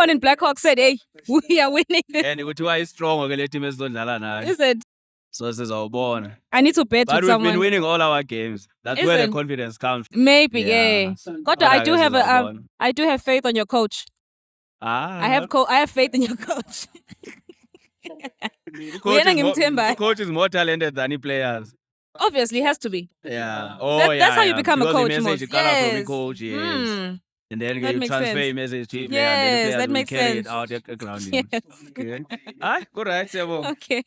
someone in Black Hawk said, hey, we are winning this. And kuthiwa is strong ke le team esizodlala nayo. Is it? So sizawubona. I need to bet But with we've someone. been winning all our games. That's where the confidence comes from. Maybe, yeah. Kodwa, I do have faith on your coach. I have faith in your coach. The coach is more talented than the players. Obviously, he has to be. Yeah. That's how you become a coach. The message Most. From the coach, yes. And then you transfer a message to the player, yes, and then the players that will carry makes it out the ground. Yes. Okay. Good right, Sebo. Okay.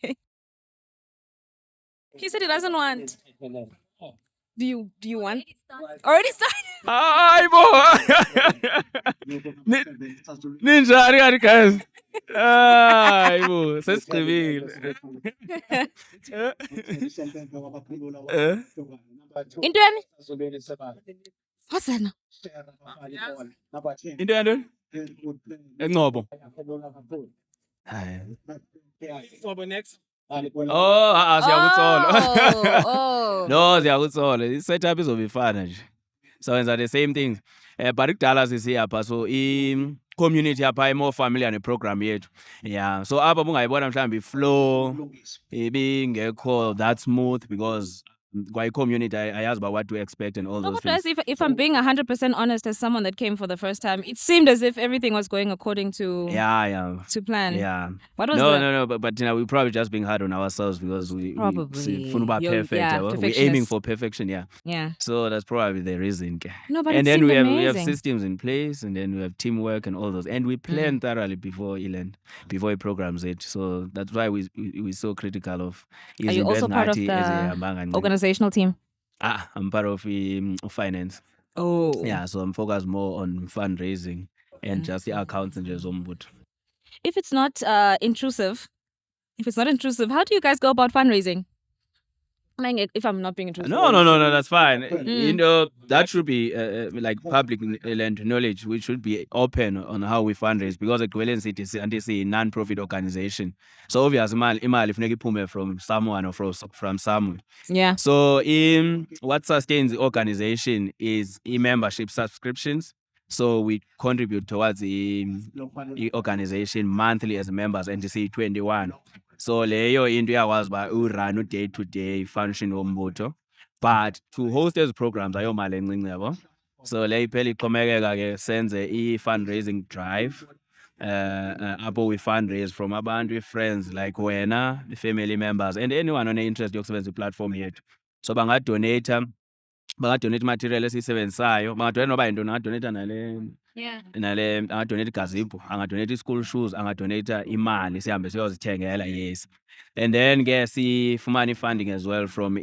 He said he doesn't want. Do you want? Already started? Ay, Ninja, guys. Ay, bo. Sesigqibile. IN.TYM? What's that now? IN.TYM? Enqobo. Hayi. Next. Siyakuthola. Oh. No, siyakuthola. I-setup izobifana nje. So it's the same things. But kudala sisiyapha so i-community yapha more familiar ne-program yethu. Yeah. So apha bungayibona mhlawumbe i-flow ibingekho that smooth because community I asked about what to expect and all those things. If I'm being 100% honest, as someone that came for the first time, it seemed as if everything was going according to plan. Yeah. What was No, but we're probably just being hard on ourselves because we perfect. We're aiming for perfection. Yeah. So that's probably the reason. No, but and then we have amazing. systems in place, and then we have teamwork and all those, and we plan thoroughly before we programs it. So that's why we're so critical of. Are you also part of the organizational team? I'm part of finance. Oh. Yeah, so I'm focused more on fundraising and just the accounts and just zombut. If it's not intrusive, how do you guys go about fundraising? If I'm not being intrusive. No, that's fine. That should be like public knowledge. We should be open on how we fundraise because Equivalent City is a non-profit organization. So obviously, imali funeka iphume from someone or from someone. Yeah. So what sustains the organization is membership subscriptions. So we contribute towards the organization monthly as members, NTC 21. So leyo into iyakwazi uba urun day-to-day function wombutho. But to host those programs ayomali encinci yabo. So le iphela iqhomekeka ke senze i-fundraising drive. Apho we fundraise from abantu, friends like wena, the family members, and anyone on interest yokusebenzisa i-platform yethu. So bangadonate material esiyisebenzisayo, bangadonate noba yintoni, angadonate nale angadonate igazipho, angadonate school shoes, angadonate imali sihambe siyozithengela, yes. And then ke sifumane funding as well from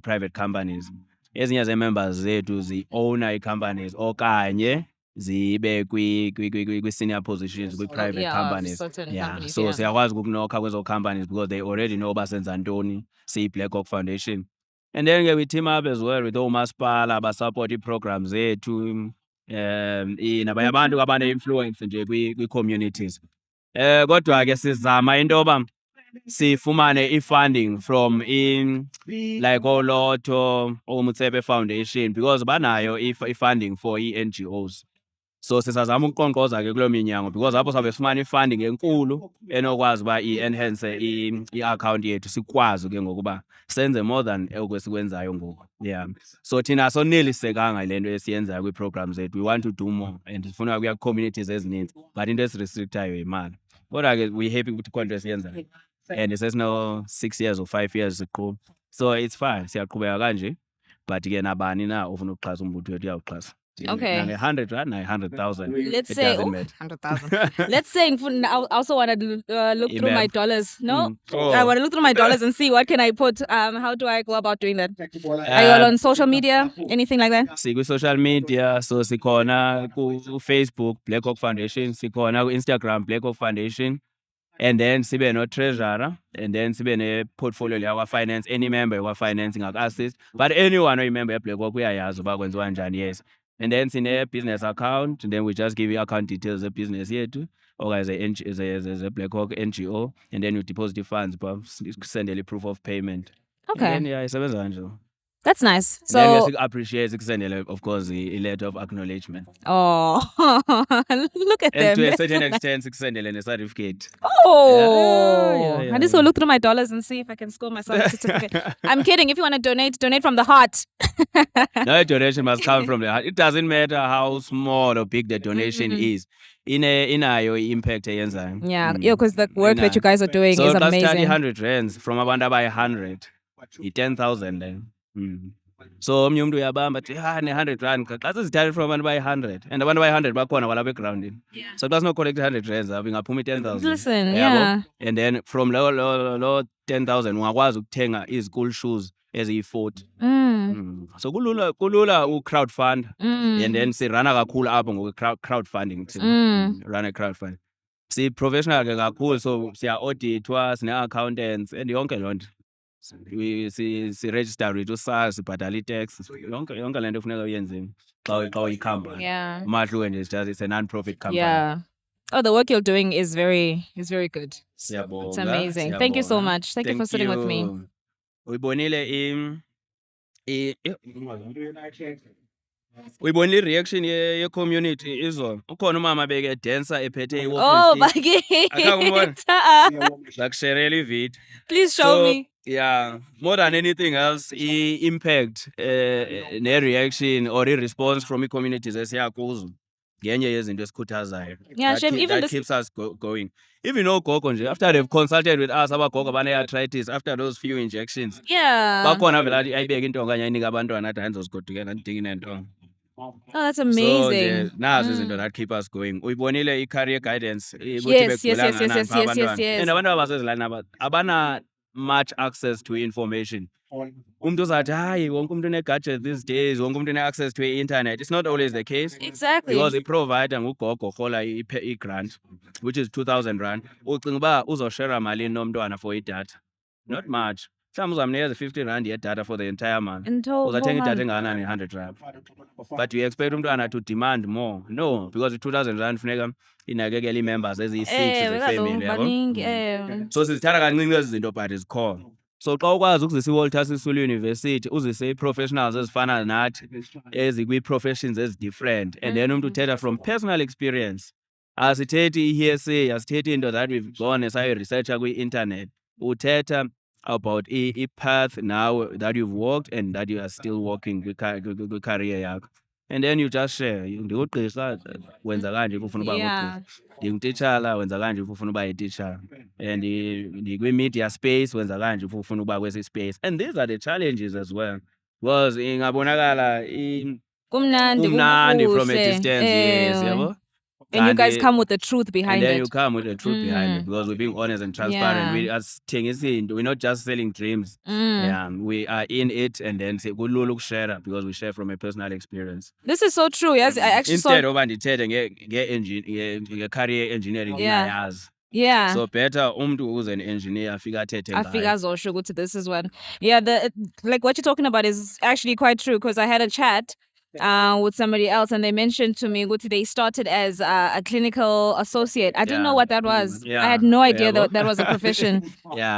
private companies. Ezinye ze-members zethu zi-owner i-companies okanye zibe kwi-senior positions kwi-private companies. So siyakwazi ukunokha kwezo companies because they already know uba senza ntoni, siyi-Black Hawk Foundation. And then we team up as well with omasipala abasupport ii-programs zethu nabanye abantu abane-influence nje kwi-communities. Kodwa ke sizama into yoba sifumane i-funding from like oLotto, oMutsebe Foundation because banayo i-funding for ii-NGOs. So sisazama ukuqonkqoza ke kulo minyango because apho sabe sifumana i-funding enkulu enokwazi uba i-enhance i-account yethu sikwazi ke ngokuba senze more than okwesikwenzayo ngoku. Yeah. So thina sonelisekanga le nto esiyenzayo kwi-programs zethu. We want to do more and sifuna ukuya communities ezininzi but into esirestrictayo imali. Kodwa ke we happy ukuthi khona into esiyenzayo. And it says now 6 years or 5 years ago. So it's fine. Siyaqhubeka kanje. But ke nabani na ofuna ukuxhasa umbutho wethu uyawuxhasa. Okay. 100 rand, 100,000. Let's say 100,000. Let's say I also want to look through my dollars. No, I want to look through my dollars and see what can I put. How do I go about doing that? Are you all on social media? Anything like that? See, social media. So sikhona ku Facebook Black Hawk Foundation. Sikhona ku Instagram Black Hawk Foundation. And then sibe no treasurer, and then sibe ne portfolio yakwa finance. Any member yakwa finance ngak-assist. But anyone remember Black Hawk uyayazi uba kwenziwa njani, yes. And then sine business account, and then we just give you account details of business yethu, or as a Black Hawk NGO, and then you deposit the funds, but send a proof of payment. Okay. And then isebenza nje. That's nice. And then So we appreciate of course a letter of acknowledgement. oh, look at And them. to a They're certain so nice. extent, a certificate. Oh, Yeah. I just will look through my dollars and see if I can score myself a certificate. I'm kidding. If you want to donate from the heart. No, a donation must come from the heart. It doesn't matter how small or big the donation is. Inayo impact eyenzayo. Yeah, because the work that you guys are doing So is just study amazing. 100 rands from abantu abayi 100 yi-10,000 then. So omnye umuntu uyabamba athi ne-100 rand xa sizithathe from abantu bayi-100 and abantu bayi-100 bakhona kwalapha egrawundini. So xa sinocollect 100 rands apha ingaphuma i-10,000. Listen, Yabo? yeah. And then from lo 10,000 ungakwazi ukuthenga izi-school shoes eziyi-40. So kulula u-crowdfund and then sirana kakhulu apho ngokwe-crowdfunding run a crowdfunding. Si-professional ke kakhulu, so siya-audithwa, sine-accountants and yonke loo nto. Si-register with uSARS, sibhatala i-tax, yonke le nto funeka uyenziwe xa uyi-company. Yeah. Umahluko nje it's a non-profit company. Yeah. Oh, the work you're doing is very good. Siyabonga, It's amazing. Thank you so much. Thank you for sitting with me. Uyibonile uyibonile i-reaction ye-community izolo. Ukhona umama beke-dancer ephethe Oh, Zakusherela ividiyo. please show me. Yeah, more than anything else, impact ne-reaction or i-response from i-communities esiya kuzo ngenye yezinto esikhuthazayo. Yeah, Chef, even that keeps us going. Even ogogo nje, after they've consulted with us, abagogo bane-arthritis, after those few injections, yeah. bakhona vele athi ayibeke intonga kanye ayinike abantwana athi ayinizozgodukela ndidingi nentonga. Oh, that's amazing. So nazo izinto that keep us going. Uyibonile i-career guidance. Yes. And abantu abasezilalini abana much access to information. Umuntu uzathi hayi wonke umuntu une-gadget these days, wonke umuntu une-access to i-internet. It's not always the case. Exactly. Because i-provider ngugogo rhola i-grant, which is 2,000 rand. Ucinga uba uzoshare malini nomntwana for idatha? Not much. Mhlawumbi uzamnikeza 50 rand ye-data for the entire month. Uzathenga idatha engakanani 100 rand. But you expect umntwana to demand more? No, because 2,000 rand funeka inakekele ii-members eziyi-6 zefamily yabo. So sizithatha kancinci ezi zinto but zikhona. So xa ukwazi ukuzisa iWalter Sisulu University, uzise ii-professionals ezifana nathi ezikwi-professions ezi-different and then umuntu uthetha from personal experience. Asithethi i-hearsay, asithethi into that we've gone sayo-researcha kwi-internet. Uthetha about a path now that you've walked and that you are still walking kwi-career yakho. And then you just share. Ndingugqirha wenza kanje if ufuna uba ngugqirha. Ndingutitshala wenza kanje if ufuna uba yititshala. And ndikwi-media space wenza kanje if ufuna uba kwesi space. And these are the challenges as well. Because ingabonakala kumnandi from a distance, yes, yabo. And you guys come with the truth behind it. And then you come with the truth behind it because we're being honest and transparent. We are we're not just selling dreams. Yeah, we are in it and then say kulula share because we share from a personal experience. This is so true. Yes, I actually instead of ndithethe nge-career engineering ngiyayazi. Yeah. So better umntu who's an engineer afika athethe ngayo. Afika azosho ukuthi this is one. Yeah, like what you're talking about is actually quite true because I had a chat with somebody else and they mentioned to me they started as a clinical associate. I didn't know what that was. I had no idea that was a profession.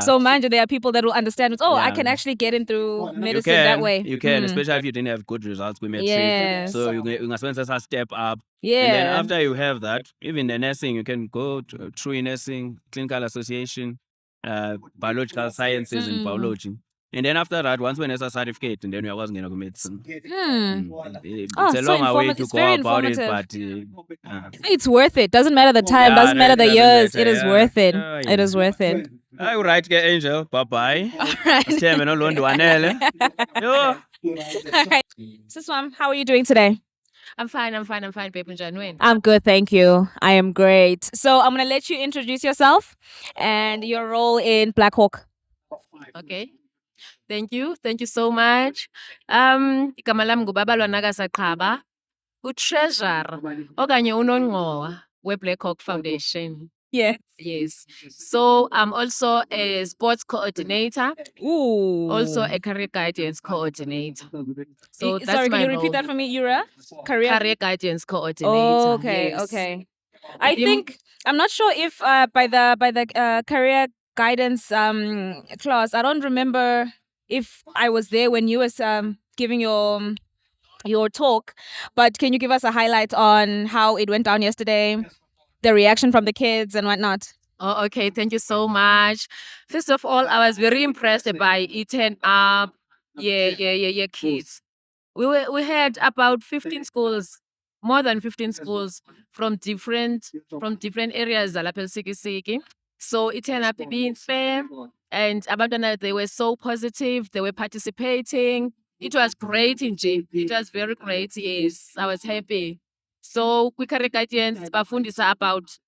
So mind you, there are people that will understand I can actually get in through medicine that way. You can, especially if you didn't have good results with medicine. Yes. So you can step up. Yeah. And then after you have that, even the nursing, you can go through nursing, clinical association, biological sciences and biology. And then after that, once we have a certificate, and then we are going to go medicine. It's a long way to go about it, but it's worth it. Doesn't matter the time, doesn't matter the years. It is worth it. It is worth it. All right, Angyl. Bye-bye. All right. Siswam, how are you doing today? I'm fine, baby. I'm good, thank you. I am great. So I'm going to let you introduce yourself and your role in Black Hawk. Okay. Thank you so much. Igama lami nguBabalwa Nakasa Qaba, u-treasurer okanye unongqowa we-Black Hawk Foundation. Yes. So I'm also a sports coordinator. Ooh. Also a career guidance coordinator. So that's sorry, my can you role. repeat that for me? You're a career guidance coordinator. Oh, okay. I think I'm not sure if by the career guidance clause, I don't remember if I was there when you was giving your talk, but can you give us a highlight on how it went down yesterday, the reaction from the kids and whatnot? Oh, okay. Thank you so much. First of all, I was very impressed by IN.TYM. Yeah, kids. We had about 15 schools, more than 15 schools from different areas of Lusikisiki. So it turned up being fair, and abantwana, they were so positive. They were participating. It was great, Nje. It was very great. Yes, I was happy. So quicker guidance, bafundisa about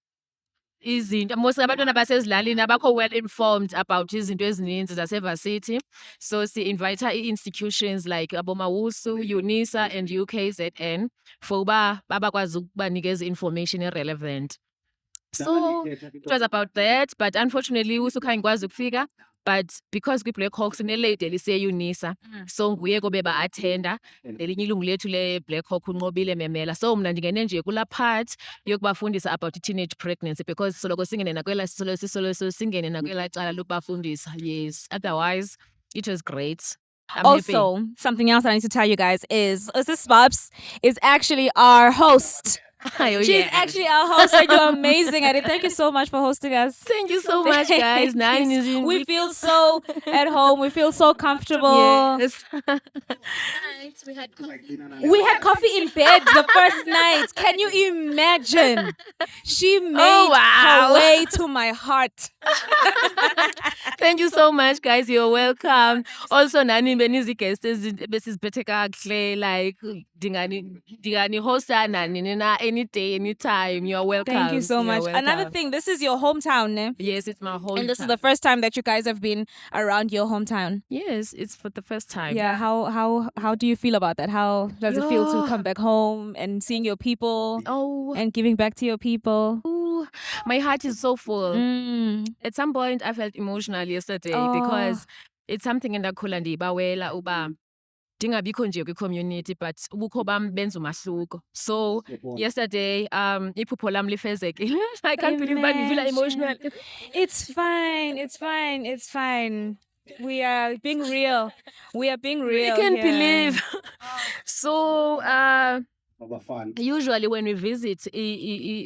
izinto most abantwana basezilalini abakho well informed about izinto ezininzi zasevarsity. So si-invite i-institutions like abomawusu, UNISA and UKZN for uba babakwazi ukubanikeza information irrelevant. So it was about that, but unfortunately usu khange ngikwazi ukufika. But because kwi-Black Hawks ne-lady elise-UNISA, so nguye kobe ba-attenda nelinye ilungu lethu le-Black Hawk uNqobile Memela. So mna ndingene nje kulaa part yokubafundisa about teenage pregnancy because soloko singene nakwela singene nakwela cala lokubafundisa. Yes, otherwise it was great. I'm also, happy. something else I need to tell you guys is this Babs is actually our host. Oh, She's yeah. actually our host and you're amazing at it. Thank you so much for hosting us. Thank you so much, guys. We feel so at home. We feel so comfortable. Yes. We had coffee in bed the first night. Can you imagine? She made her way to my heart. Thank you so much, guys. You're welcome. Also, nani benizi guests besiziphethe kahle like dingani hosta nani na any day, anytime. You're welcome. Thank you so much. Welcome. Another thing, this is your hometown, ne? Yes, it's my hometown. And this is the first time that you guys have been around your hometown. Yes, it's for the first time. Yeah, how do you feel about that? How does it feel to come back home and seeing your people and giving back to your people? Ooh, my heart is so full. At some point, I felt emotional yesterday because it's something endakhula ndiyibawela uba ndingabikho nje kwi-community but ubukho bam benza umahluko. So yesterday, iphupho lam lifezekile. I can't believe that I feel emotional. It's fine. We are being real. I can't believe. So, usually when we visit,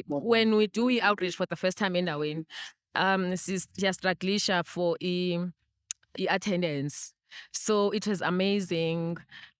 when we do outreach for the first time endaweni, siyastrugglisha for attendance. So it was amazing.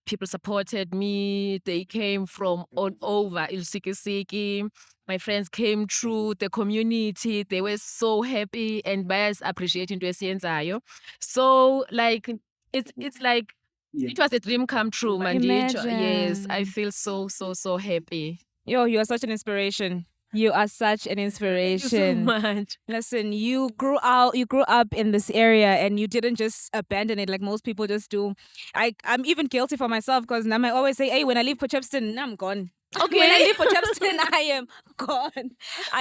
People supported me. They came from all over Lusikisiki. My friends came through the community. They were so happy and bias appreciating to. So like it's like it was a dream come true, Mandicho. Yes, I feel so happy. Yo, you are such an inspiration. You are such an inspiration. Thank you so much. Listen, you grew up in this area and you didn't just abandon it like most people just do. I'm even guilty for myself because I might always say, hey, when I leave Potchefstroom, I'm gone. Okay. When I leave Potchefstroom, I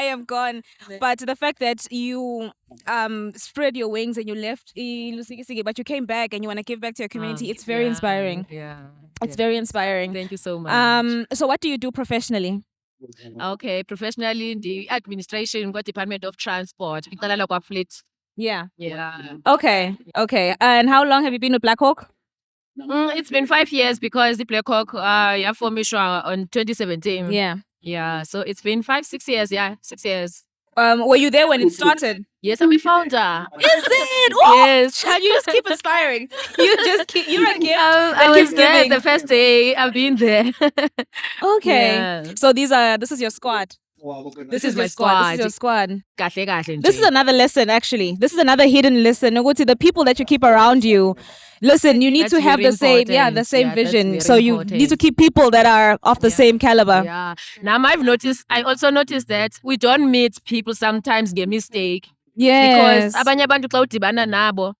am gone. But the fact that you spread your wings and you left Lusikisiki, but you came back and you want to give back to your community, it's very inspiring. Yeah. It's very inspiring. Thank you so much. So what do you do professionally? Okay, professionally in the administration, got Department of Transport. Fleet. Yeah. Okay. And how long have you been with Black Hawk? It's been 5 years because the Black Hawk formed on 2017. Yeah. So it's been 6 years. Yeah, 6 years. Were you there when it started? Yes, I'm a founder. Is it? Oh, yes. You just keep inspiring. You're a gift. I was there the first day. I've been there. Okay. Yeah. So this is your squad. This is my squad. This is your squad. Kahle, this is another lesson, actually. This is another hidden lesson. The people that you keep around you. Listen, you need to have the same vision. So you need to keep people that are of the same caliber. Yeah. Now I also noticed that we don't meet people sometimes get mistake. Yes. Because abanye abantu xa udibana nabo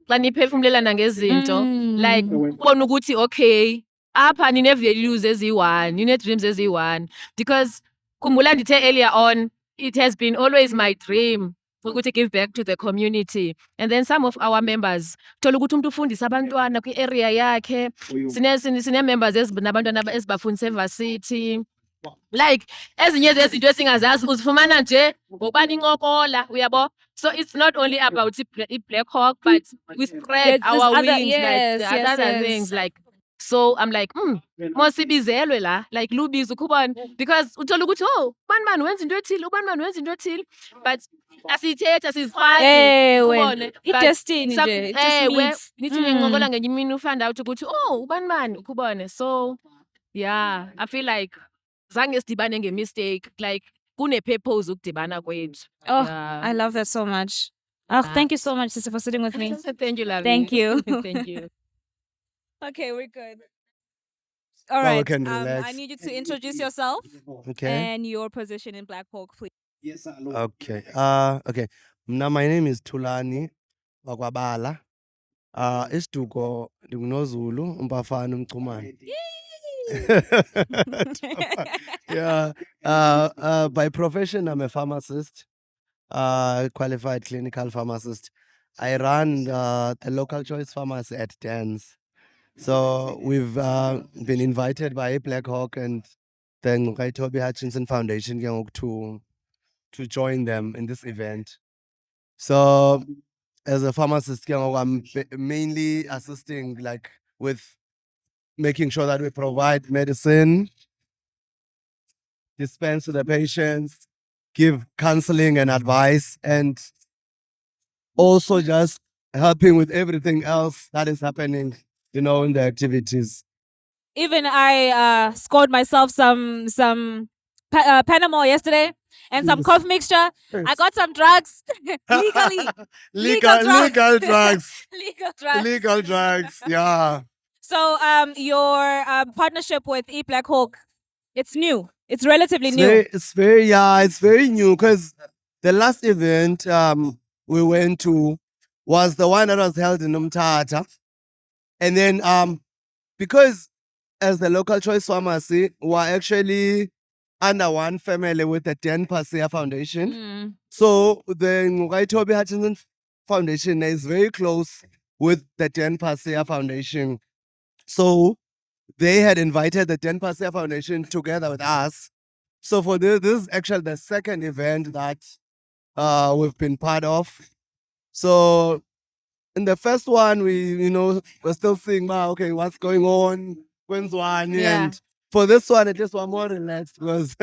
xa niphefumlelana ngezinto like ubona ukuthi okay apha nine values eziyi-one, nine dreams eziyi-one, because khumbula ndithe earlier on it has been always my dream ukuthi give back to the community, and then some of our members thola ukuthi umuntu ufundisa abantwana kwi-area yakhe sine members nabantwana ezibafundisa evarsity Like ezinye zezinto esingazazi uzifumana nje ngokubani incokola uyabo. So it's not only about Black Hawk, but we spread There's our other- wings, yes, like yes, other yes. things. Like so I'm like, mosibizelwe la, like lubize ukubona, because uthola ukuthi ubani wenza into ethile, ubani wenza into ethile, but asiyithetha sizifazi Ewe, But i-destiny some- nje, it just ewe, meets. nithi ngencokola ngenye imini ufind out ukuthi ubani ukubone. So yeah, I feel like zange sidibane nge-mistake, like kune-purpose ukudibana kwethu. Oh, Yeah. I love that so much. Oh, thank you so much, sister, for sitting with me. Thank you, lovely. Thank you. Thank you. Okay, we're good. All Now we right. can I relax. need you to introduce yourself Okay. and your position in Black Hawk, please. Okay. Okay. Now my name is Thulani Bala. Isiduko ndingunozulu umpafana umchumane. Yeah. By profession I'm a pharmacist. Qualified clinical pharmacist. I run the local choice pharmacy at Dance. So we've been invited by Black Hawk and the Toby Hutchinson Foundation to join them in this event. So as a pharmacist, I'm mainly assisting like with making sure that we provide medicine, dispense to the patients, give counseling and advice, and also just helping with everything else that is happening, in the activities. Even I scored myself some Panama yesterday and some Yes. cough mixture. I got some drugs legally. legal drugs. Legal drugs. Illegal drugs. Yeah. So your partnership with Black Hawk, it's new. It's relatively new. It's very new because the last event we went to was the one that was held in Umtata. And then because as the local choice pharmacy, we're actually under one family with the 10 Pasea Foundation. Mm. So the Toby Hutchinson Foundation is very close with the 10 Pasea Foundation. So they had invited the 10 Pasea Foundation together with us. So for this is actually the second event that we've been part of. So in the first one, we're still seeing, okay, what's going on? When's one? Yeah. And for this one, at least we're more relaxed because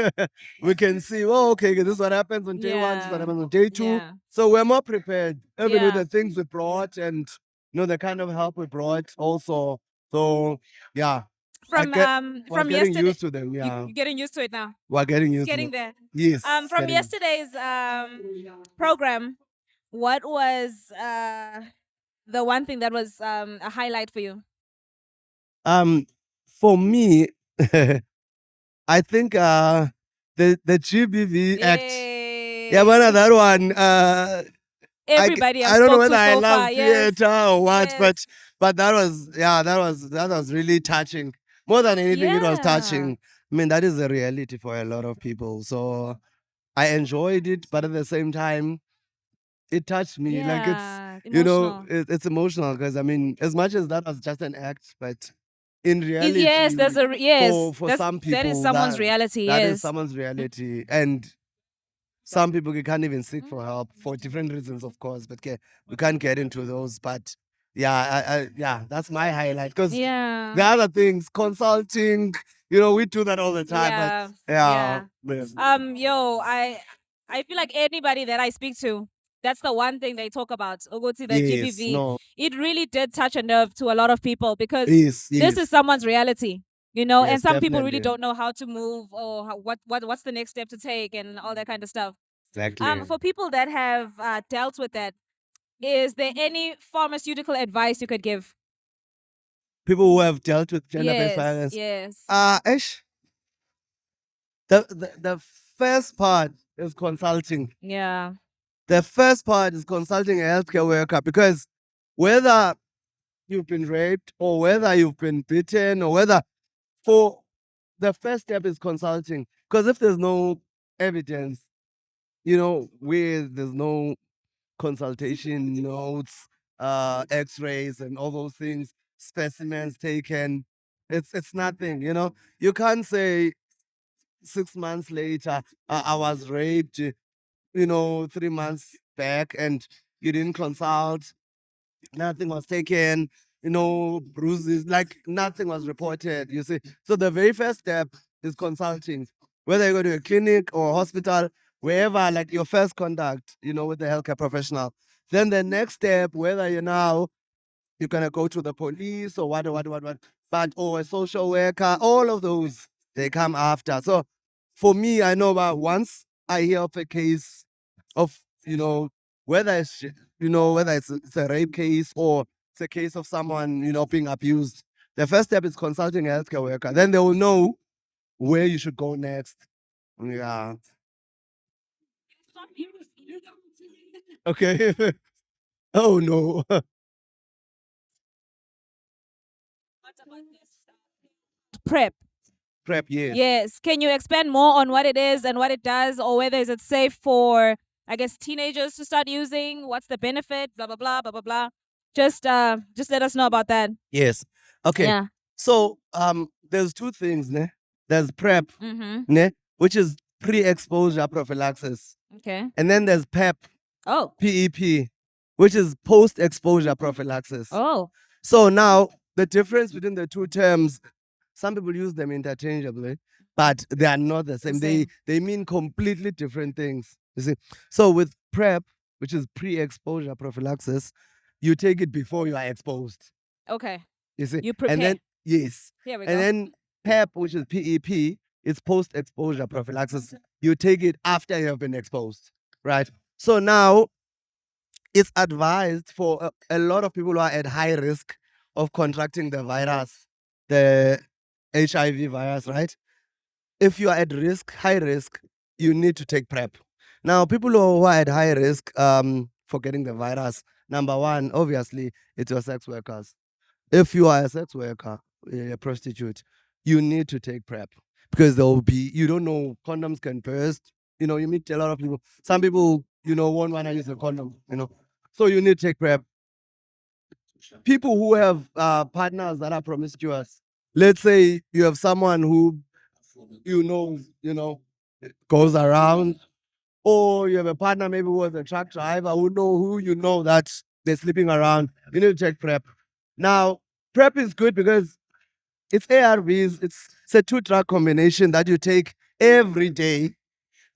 we can see, okay, this is what happens on day one, this is what Yeah. happens on day two. Yeah. So we're more prepared, even with Yeah. the things we brought and the kind of help we brought also. So yeah. From We're getting yesterday, used to them, yeah. you're getting used to it now. We're getting It's used getting to it. there. Yes. From getting- yesterday's program, what was the one thing that was a highlight for you? For me, I think the GBV act. Yeah, but that one. Everybody I don't know spoke whether to I so love far, yes. theater or what, Yes. but that was really touching. More than anything, it was Yeah. touching. I mean, that is a reality for a lot of people. So I enjoyed it, but at the same time, it touched me. Like Yeah, it's emotional. it's emotional because I mean, as much as that was just an act, but in reality, Yes, there's a yes. for that's- some people that is someone's that- reality. that yes. is someone's reality, and some people can't even seek for help for different reasons, of course. But we can't get into those. But yeah, that's my highlight because Yeah. the other things, consulting, we do that all the time. Yeah. But yeah. Yo, I feel like anybody that I speak to, that's the one thing they talk about. Ogoti, the Yes, GBV. no, It really did touch a nerve to a lot of people because yes, this is someone's reality, and Yes, some people really definitely. don't know how to move or what's the next step to take and all that kind of stuff. exactly. For people that have dealt with that, is there any pharmaceutical advice you could give? People who have dealt with gender-based Yes, violence. yes. Ash, the first part is consulting. Yeah. The first part is consulting a healthcare worker because whether you've been raped or whether you've been beaten or whether the first step is consulting. Because if there's no evidence, where there's no consultation notes, x-rays and all those things, specimens taken, it's nothing, you can't say 6 months later, I was raped, 3 months back, and you didn't consult. Nothing was taken, bruises, like nothing was reported, you see. So the very first step is consulting. Whether you go to a clinic or a hospital, wherever, like your first contact, with the healthcare professional. Then the next step, whether you're gonna go to the police or what, or a social worker, all of those, they come after. So for me, I know about once I hear of a case of, whether it's a rape case or it's a case of someone, being abused. The first step is consulting a healthcare worker. Then they will know where you should go next. Yeah. Okay. Oh no. PrEP. PrEP, yes. Yes. Can you expand more on what it is and what it does, or whether is it safe for, I guess, teenagers to start using? What's the benefit? Blah blah blah blah blah blah. Just let us know about that. Yes. Okay. Yeah. So there's two things, ne? There's PrEP, Mm-hmm. ne? Which is pre-exposure prophylaxis. Okay. And then there's PEP, Oh. PEP, which is post-exposure prophylaxis. Oh. So now the difference between the two terms, some people use them interchangeably, but they are not the same. They mean completely different things. You see. So with PrEP, which is pre-exposure prophylaxis, you take it before you are exposed. Okay. You see. You prepare. And then yes. Here we And go. then PEP, which is PEP, is post-exposure prophylaxis. You take it after you have been exposed, right? So now it's advised for a lot of people who are at high risk of contracting the virus, the HIV virus, right? If you are at risk, high risk, you need to take PrEP. Now, people who are at high risk for getting the virus, number one, obviously, it's your sex workers. If you are a sex worker, a prostitute, you need to take PrEP because there will be, you don't know, condoms can burst. You meet a lot of people. Some people, won't want to use a condom, So you need to take PrEP. People who have partners that are promiscuous, let's say you have someone who, goes around, or you have a partner maybe who is a truck driver who that they're sleeping around, you need to take PrEP. Now, PrEP is good because it's ARVs, it's a 2-drug combination that you take every day.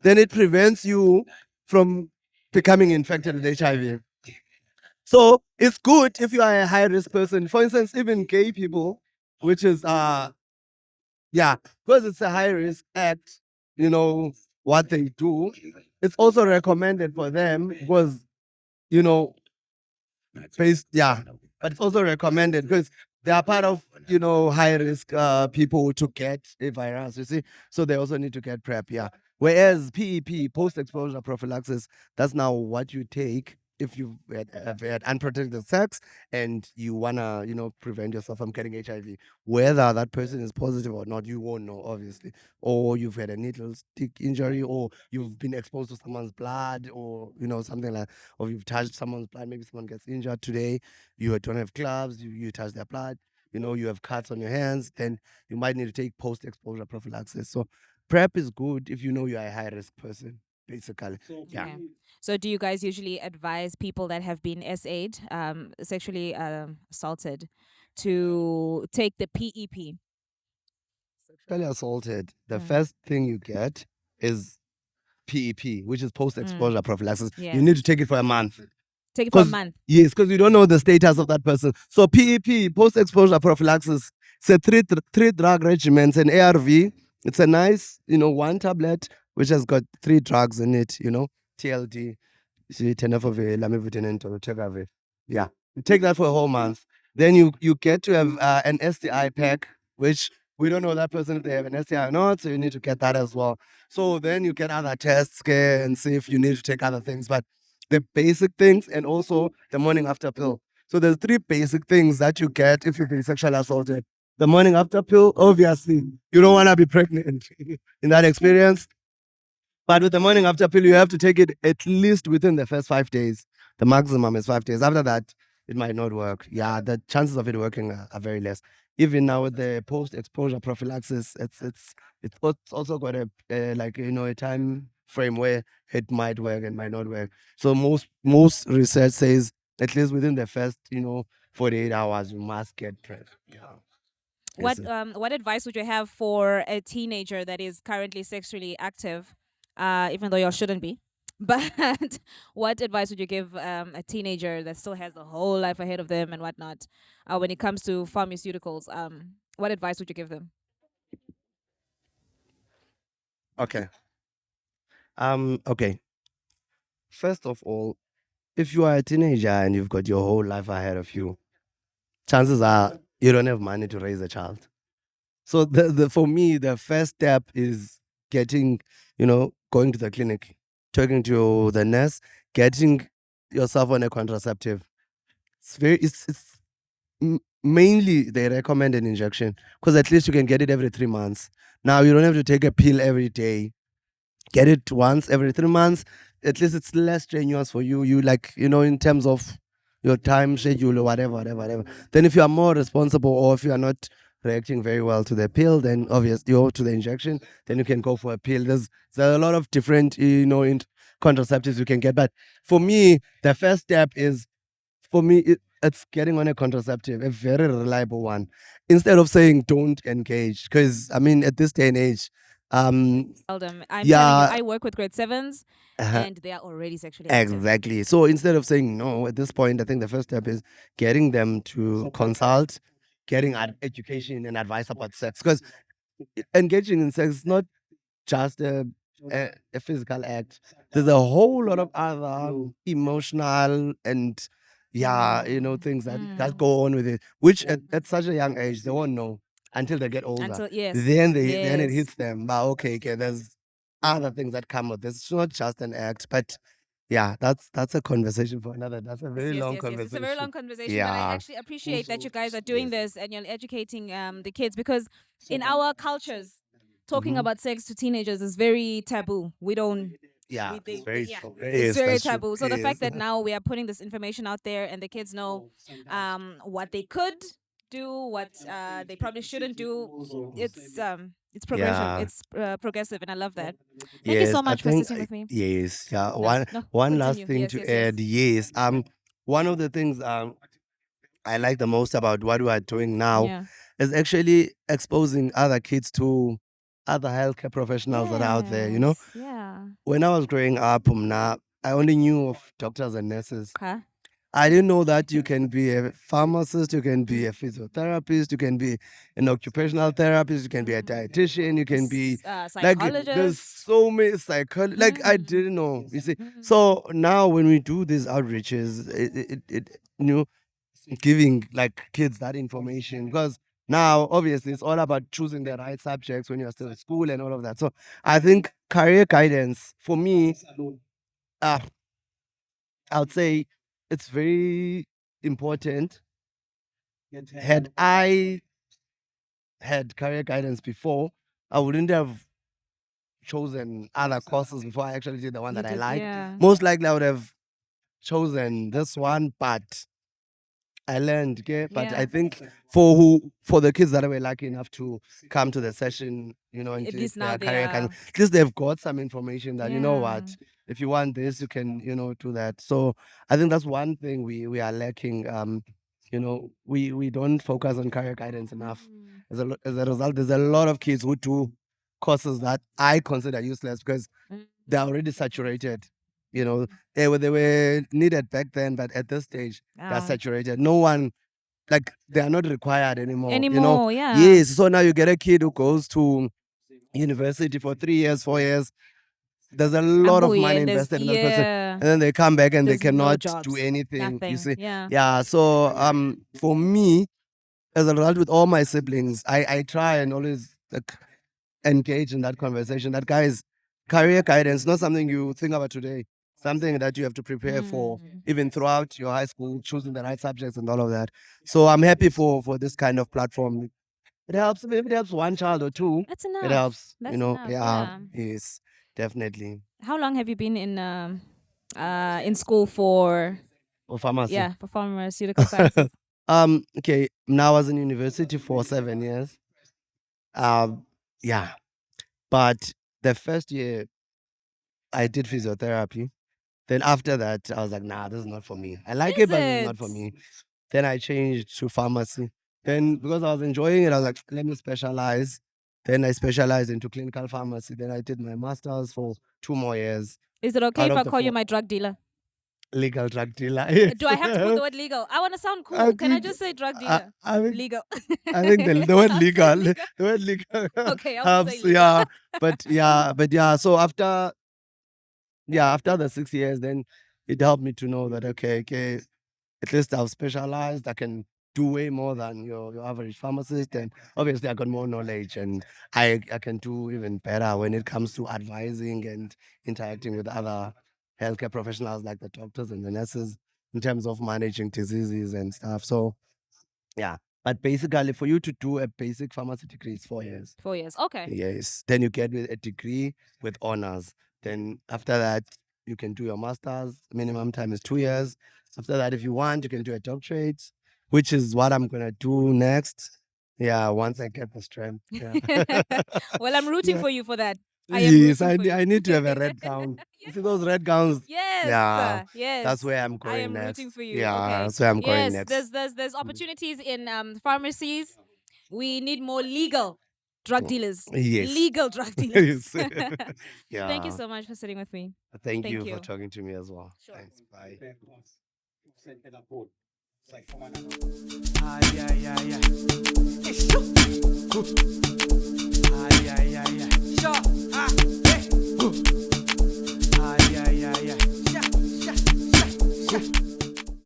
Then it prevents you from becoming infected with HIV. So it's good if you are a high-risk person. For instance, even gay people, which is, because it's a high-risk act, what they do. It's also recommended for them because, but it's also recommended because they are part of, high-risk people to get a virus, you see. So they also need to get PrEP, Whereas PEP, post-exposure prophylaxis, that's now what you take if you've had unprotected sex and you want to, prevent yourself from getting HIV. Whether that person is positive or not, you won't know, obviously. Or you've had a needle stick injury, or you've been exposed to someone's blood, or, something like, or you've touched someone's blood. Maybe someone gets injured today, you don't have gloves, you touch their blood, you have cuts on your hands, then you might need to take post-exposure prophylaxis. So PrEP is good if you know you're a high-risk person, basically. Yeah. Okay. So do you guys usually advise people that have been SA'd, sexually assaulted, to take the PEP? Sexually assaulted, the first thing you get is PEP, which is post-exposure prophylaxis. Yes. You need to take it for a month. Take it for a month. Yes, because you don't know the status of that person. So PEP, post-exposure prophylaxis, it's a three drug regimen. It's an ARV. It's a nice, 1 tablet, which has got 3 drugs in it, TLD. Yeah. You take that for a whole month. Then you get to have an STI pack, which we don't know that person if they have an STI or not, so you need to get that as well. So then you get other tests and see if you need to take other things. But the basic things, and also the morning after pill. So there's 3 basic things that you get if you've been sexually assaulted. The morning after pill, obviously, you don't want to be pregnant in that experience. But with the morning after pill, you have to take it at least within the first 5 days. The maximum is 5 days. After that, it might not work. Yeah, the chances of it working are very less. even now with the post-exposure prophylaxis, it's also got a a time frame where it might work and might not work. So most research says at least within the first 48 hours you must get PrEP. Yeah. What advice would you have for a teenager that is currently sexually active, even though you shouldn't be? But what advice would you give a teenager that still has a whole life ahead of them and whatnot when it comes to pharmaceuticals? What advice would you give them? Okay. Okay. First of all, if you are a teenager and you've got your whole life ahead of you, chances are you don't have money to raise a child. So for me, the first step is getting, going to the clinic, talking to the nurse, getting yourself on a contraceptive. It's mainly they recommend an injection because at least you can get it every 3 months. Now you don't have to take a pill every day. Get it once every 3 months. At least it's less strenuous for you. You in terms of your time schedule or whatever. Then if you are more responsible or if you are not reacting very well to the pill, then obviously you go to the injection. Then you can go for a pill. There's a lot of different contraceptives you can get. But for me, the first step is it's getting on a contraceptive, a very reliable one. Instead of saying don't engage, because at this day and age, I'm telling you, I work with grade 7s and they are already sexually active. Exactly. So instead of saying no at this point, I think the first step is getting them to consult, getting education and advice about sex. Because engaging in sex is not just a physical act. There's a whole lot of other emotional and things that go on with it, which at such a young age they won't know until they get older. Then it hits them. But okay, there's other things that come with this. It's not just an act, but yeah, that's a conversation for another. That's a very long conversation. It's a very long conversation, but I actually appreciate that you guys are doing this and you're educating the kids, because in our cultures, talking about sex to teenagers is very taboo. We don't. Yeah, it's very taboo. So the fact that now we are putting this information out there and the kids know what they could do, what they probably shouldn't do, it's progression. Yeah. It's progressive, and I love that. Thank you so much for sitting with me. Yes, yeah. No, One last continue. thing Yes, to yes, yes. add. Yes. One of the things I like the most about what we are doing now Yeah. is actually exposing other kids to other healthcare professionals that are out there. Yeah. When I was growing up, I only knew of doctors and nurses. Okay. I didn't know that you can be a pharmacist, you can be a physiotherapist, you can be an occupational therapist, you can be a dietitian, you can be psychologist. there's so many psychologists. Like I didn't know. You see, so now when we do these outreaches, it giving like kids that information, because now obviously it's all about choosing the right subjects when you're still at school and all of that. So I think career guidance for me, I would say it's very important. Had I had career guidance before, I wouldn't have chosen other courses before I actually did the one that I liked. Yeah. Most likely I would have chosen this one, but I learned, okay? But Yeah. I think for the kids that were lucky enough to come to the session, and At take least now their they career are. guidance, at least they've got some information that you know Yeah. what, if you want this, you can, do that. So I think that's one thing we are lacking. We don't focus on career guidance enough. As a result, there's a lot of kids who do courses that I consider useless because they're already saturated. They were needed back then, but at this stage, they're saturated. No one, like, they are not required anymore. Yeah. Yes. So now you get a kid who goes to university for 3 years, 4 years. There's a lot of money invested in that person, and then they come back and There's they no cannot jobs, do anything. nothing. You see? Yeah. Yeah. So for me, as a result, with all my siblings, I try and always engage in that conversation. That, guys, career guidance, not something you think about today, something that you have to prepare for even throughout your high school, choosing the right subjects and all of that. So I'm happy for this kind of platform. It helps. If it helps one child or two, That's enough. it helps. That's enough, yeah. Yes, definitely. How long have you been in school for? For pharmacy. Yeah, for pharmaceutical sciences. Okay. Now I was in university for 7 years. Yeah. But the first year I did physiotherapy. Then after that, I was like, nah, this is not for me. I like it, but it's not for me. Then I changed to pharmacy. Then because I was enjoying it, I was like, let me specialize. Then I specialized into clinical pharmacy. Then I did my master's for 2 more years. Is it okay Out if of I the call you four- my drug dealer? Legal drug dealer. Do I have to put the word legal? I want to sound cool. I Can I think- just say drug dealer? I think, Legal. I think the word I'll say legal, legal. the word legal Okay, I'll helps. say legal. Yeah. So after the 6 years, then it helped me to know that okay, at least I've specialized. I can do way more than your average pharmacist, and obviously I got more knowledge, and I can do even better when it comes to advising and interacting with other healthcare professionals like the doctors and the nurses in terms of managing diseases and stuff. So yeah, but basically for you to do a basic pharmacy degree is 4 years. 4 years. Okay. Yes. Then you get a degree with honors. Then after that, you can do your master's. Minimum time is 2 years. After that, if you want, you can do a doctorate, which is what I'm gonna do next. Yeah, once I get the strength. Yeah. Well, I'm rooting Yeah. for you for that. I am Yes, rooting for you. I need to have a red gown. You see those red gowns? Yes. Yeah, Yes. that's where I'm I going am next. rooting for you. Yeah, Okay. that's where I'm going Yes, next. there's opportunities in pharmacies. We need more legal drug dealers. Yes. Legal drug dealers. Yes. Thank you Yeah. so much for sitting with me. Thank Thank you for you. talking to me as well. Sure. Thanks. Bye. Yeah.